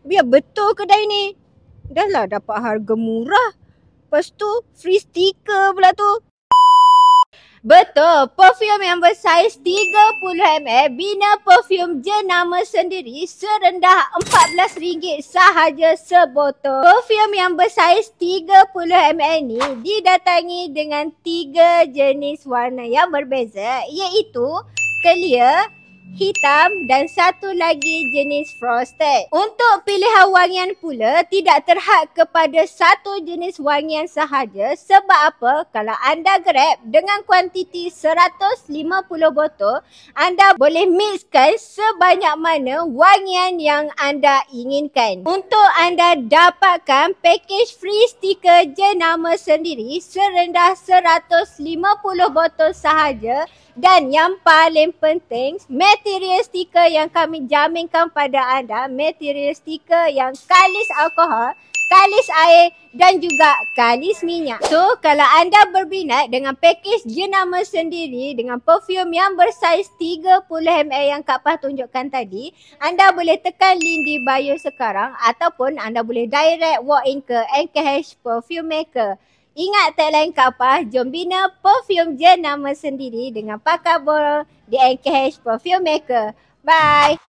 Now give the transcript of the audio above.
Biar betul kedai ni. Dah lah dapat harga murah. Lepas tu free stiker pula tu. Betul, perfume yang bersaiz 30ml Bina Perfume jenama sendiri serendah RM14 sahaja sebotol. Perfume yang bersaiz 30ml ni didatangi dengan 3 jenis warna yang berbeza, iaitu clear, hitam dan satu lagi jenis frosted. Untuk pilihan wangian pula tidak terhad kepada satu jenis wangian sahaja. Sebab apa? Kalau anda grab dengan kuantiti 150 botol, anda boleh mixkan sebanyak mana wangian yang anda inginkan. Untuk anda dapatkan package free stiker jenama sendiri serendah 150 botol sahaja. Dan yang paling penting, material stiker yang kami jaminkan pada anda, material stiker yang kalis alkohol, kalis air dan juga kalis minyak. So, kalau anda berminat dengan package jenama sendiri dengan perfume yang bersaiz 30ml yang Kak Pah tunjukkan tadi, anda boleh tekan link di bio sekarang ataupun anda boleh direct walk in ke NKH Perfume Maker. Ingat tagline Kak Pah, jom bina perfume jenama sendiri dengan pakai borong di NKH Perfume Maker. Bye!